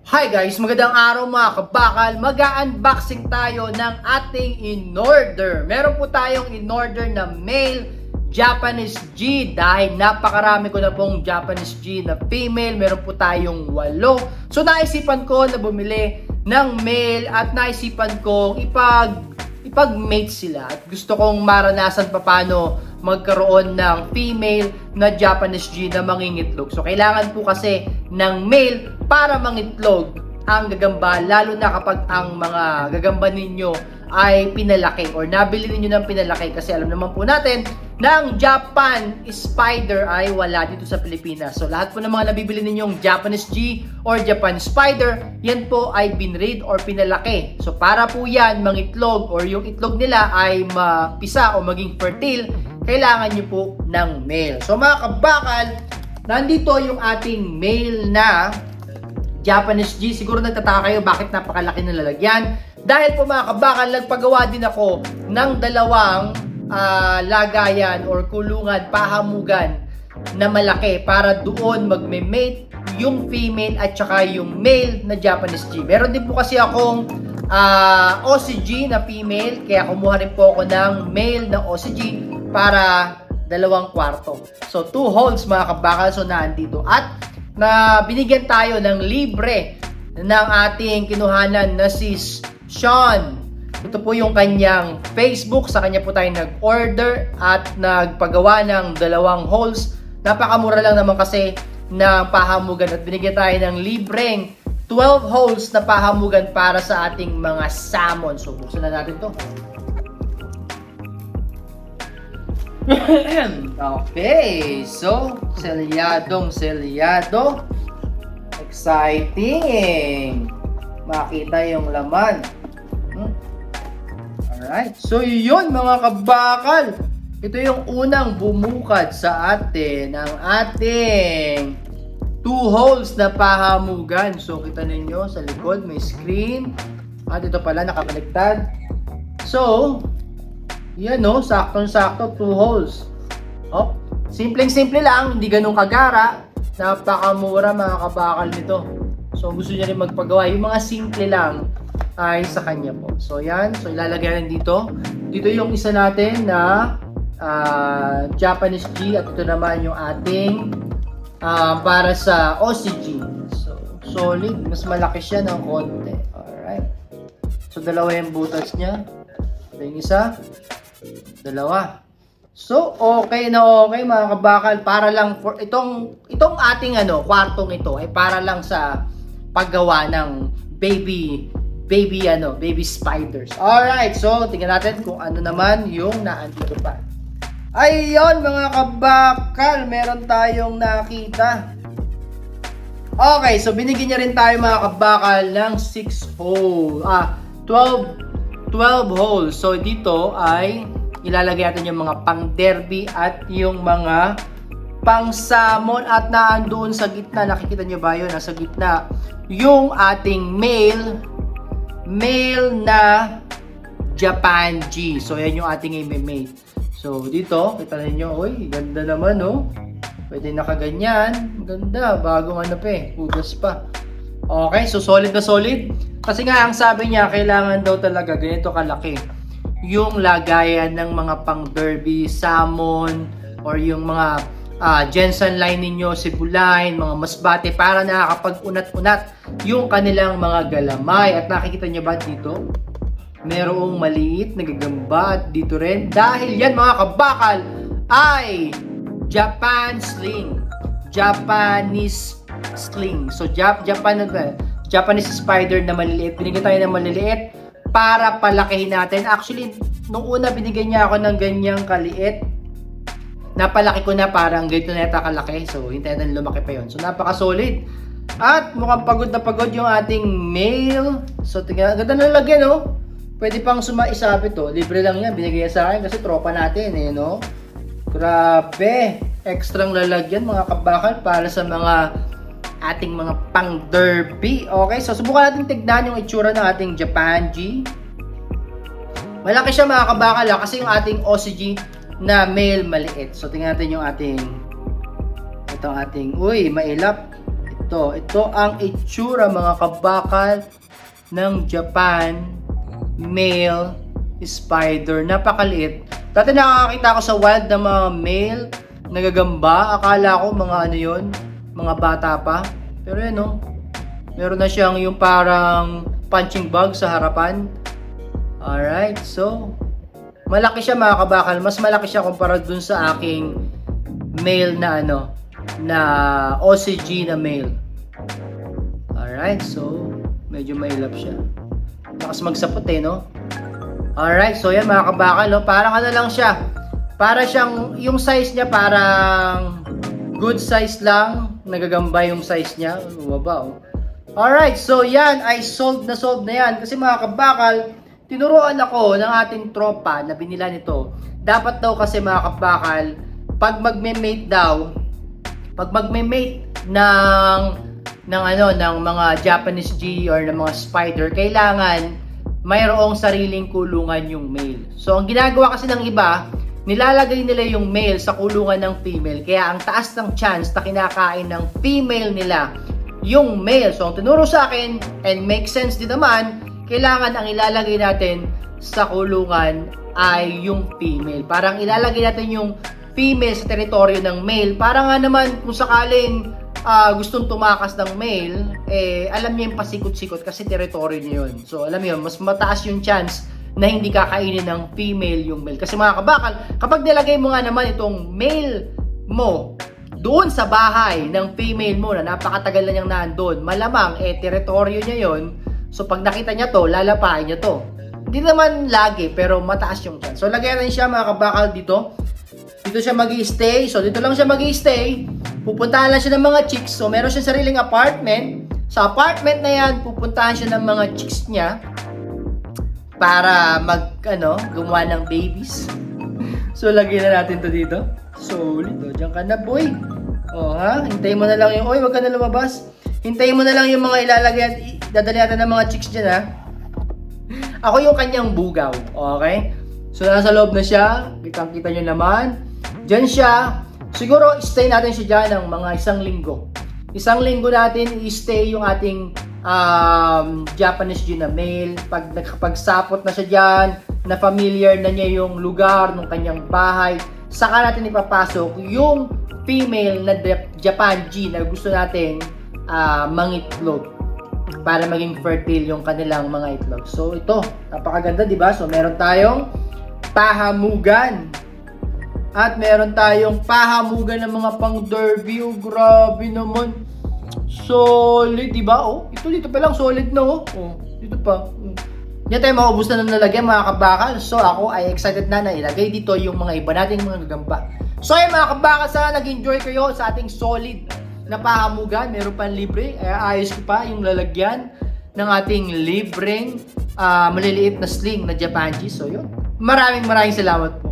Hi guys! Magandang araw mga kabakal. Mag-unboxing tayo ng ating in-order. Meron po tayong in-order na male Japanese G. Dahil napakarami ko na pong Japanese G na female. Meron po tayong 8. So naisipan ko na bumili ng male at naisipan kong ipag-mate sila. At gusto kong maranasan paano magkaroon ng female na Japanese G na mangingitlog. So kailangan po kasi ng male para mangitlog ang gagamba, lalo na kapag ang mga gagamba ninyo ay pinalaki or nabili ninyo ng pinalaki, kasi alam naman po natin na ang Japan Spider ay wala dito sa Pilipinas. So lahat po ng mga nabibili ninyong Japanese G or Japan Spider, yan po ay binread or pinalaki. So para po yan mangitlog or yung itlog nila ay mapisa o maging fertile, kailangan nyo po ng male. So mga kabakal, nandito yung ating male na Japanese G. Siguro nagtataka kayo bakit napakalaki ng lalagyan. Dahil po mga kabakal, nagpagawa din ako ng dalawang lagayan or kulungan, pahamugan na malaki para doon magme-mate yung female at saka yung male na Japanese G. Meron din po kasi akong OCG na female, kaya kumuha rin po ako ng male na OCG para 2 kwarto. So 2 holes mga kabakal, so naandito. At na binigyan tayo ng libre ng ating kinuhanan na si Sean. Ito po yung kanyang Facebook. Sa kanya po tayo nag-order at nagpagawa ng 2 holes. Napakamura lang naman kasi ng pahamugan at binigyan tayo ng libreng 12 holes na pahamugan para sa ating mga salmon. So buksan na natin to. Okay, so selyadong exciting, makita yung laman. Alright, so yun mga kabakal, ito yung unang bumukad sa atin ng ating 2 holes na pahamugan. So kita ninyo sa likod may screen at ito pala nakabaliktad. So yan o, saktong-sakto 2 holes. Oh, simpleng-simple lang, hindi ganun kagara. Napakamura mga kabakal nito. So gusto niya rin magpagawa. Yung mga simple lang ay sa kanya po. So yan, so ilalagay rin dito. Dito yung isa natin na Japanese G at ito naman yung ating para sa OCG. So solid, mas malaki siya ng konti. Alright. So dalawa yung butas niya. Ito yung isa. 2. So, okay na okay mga kabakal, para lang for itong ating kwartong ito ay para lang sa paggawa ng baby spiders. Alright, so tingnan natin kung ano naman yung naandito pa. Ayun mga kabakal, meron tayong nakita. Okay, so binigyan niya rin tayo mga kabakal ng 12 holes. So dito ay ilalagay natin yung mga pang derby at yung mga pang salmon, at naandoon sa gitna, nakikita nyo ba yun? Nasa gitna yung ating male na Japan G. So yan yung ating i-mate. So dito, kita ninyo, uy, ganda naman oh. Pwede nakaganyan. Ganda, bagong hugas pa. Okay, so solid na solid. Kasi nga, ang sabi niya, kailangan daw talaga ganito kalaki yung lagayan ng mga pang derby, salmon, or yung mga Jensen line ninyo, Cebuline, mga masbate, para nakakapag-unat-unat yung kanilang mga galamay. At nakikita nyo ba dito? Merong maliit na gagamba at dito rin. Dahil yan mga kabakal ay Japanese sling. So Japanese spider na maliliit. Binigyan tayo ng maliliit para palakihin natin. Actually, nung una binigyan niya ako ng ganyang kaliit. Napalaki ko na, parang ganito na yata kalaki. So hintayin natin lumaki pa yon. So napaka-solid. At mukhang pagod na pagod yung ating male. So tingnan, ganda na lagyan oh. Pwede pang sumaisabit oh. Libre lang yan. Binigay sa akin kasi tropa natin no. Grabe. Extrang lalagyan mga kabakal para sa mga ating mga pang derby. Okay, so subukan natin tignan yung itsura ng ating Japan G. Malaki siya mga kabakal kasi yung ating OCG na male maliit. So tingnan natin yung ating uy, mailap. Ito ang itsura mga kabakal ng Japan male spider. Napakaliit. Dati nakakita ko sa wild na mga male nagagamba. Akala ko mga ano yun, mga bata pa. Pero yun no, meron na siyang yung parang punching bag sa harapan. Alright, so malaki siya mga kabakal. Mas malaki siya kumpara dun sa aking male na ano, na OCG na male. Alright, so medyo mailap siya. Lakas magsapot eh, no? Alright, so yan mga kabakal, no? Parang ano lang siya. Para siyang, yung size niya parang good size lang. Nagagamba yung size niya. Baba, oh. Alright, so yan ay solved na yan. Kasi mga kabakal, tinuruan ako ng ating tropa na binila nito. Dapat daw kasi mga kabakal, pag magme-mate daw, pag magme-mate ng mga Japanese G or ng mga spider, kailangan mayroong sariling kulungan yung male. So ang ginagawa kasi ng iba, nilalagay nila yung male sa kulungan ng female. Kaya ang taas ng chance na kinakain ng female nila yung male. So ang tinuro sa akin, and makes sense din naman, kailangan ang ilalagay natin sa kulungan ay yung female. Parang ilalagay natin yung female sa teritoryo ng male. Para nga naman kung sakaling gustong tumakas ng male, alam niya yung pasikot-sikot kasi teritoryo niya yun. So alam niyo, mas mataas yung chance na hindi kakainin ng female yung male. Kasi mga kabakal, kapag nilagay mo nga naman itong male mo doon sa bahay ng female mo na napakatagal na niyang nandun, malamang teritoryo niya yun. So pag nakita niya to, lalapain niya to. Hindi naman lagi, pero mataas yung chance. So lagyan rin siya mga kabakal dito. Dito siya mag-i-stay. So dito lang siya mag-i-stay. Pupuntahan lang siya ng mga chicks. So meron siya sariling apartment. Sa apartment na yan, pupuntahan siya ng mga chicks niya para gumawa ng babies. So lagyan na natin to dito. Solid. Diyan ka na, boy. O ha, hintayin mo na lang yung, wag ka na lumabas. Hintayin mo na lang yung mga ilalagay at dadali natin ng mga chicks dyan, ha. Ako yung kanyang bugaw. Okay? So nasa loob na siya. Kitang-kita nyo naman. Diyan siya. Siguro stay natin siya dyan ng mga 1 linggo. 1 linggo natin i-stay yung ating Japanese G na male. Pag nakapagsapot na siya dyan, na familiar na niya yung lugar ng kanyang bahay, saka natin ipapasok yung female na Japan G na gusto natin mangitlog para maging fertile yung kanilang mga itlog. So ito, napakaganda, di ba? So meron tayong pahamugan. At meron tayong pahamugan ng mga pang derby. Oh, grabe naman. Solid, di ba? Oh, dito pa lang solid na, oh. Oh, dito pa. Yan tayo maubos na ng nalagyan mga kabakal. So ako ay excited na ilagay dito yung mga iba nating mga gagamba. So ayun mga kabakal, sana nag-enjoy kayo sa ating solid na pahamugan. Meron pang libre. Ayos ko pa yung lalagyan ng ating libreng maliliit na sling na Japan G. So yun. Maraming salamat po.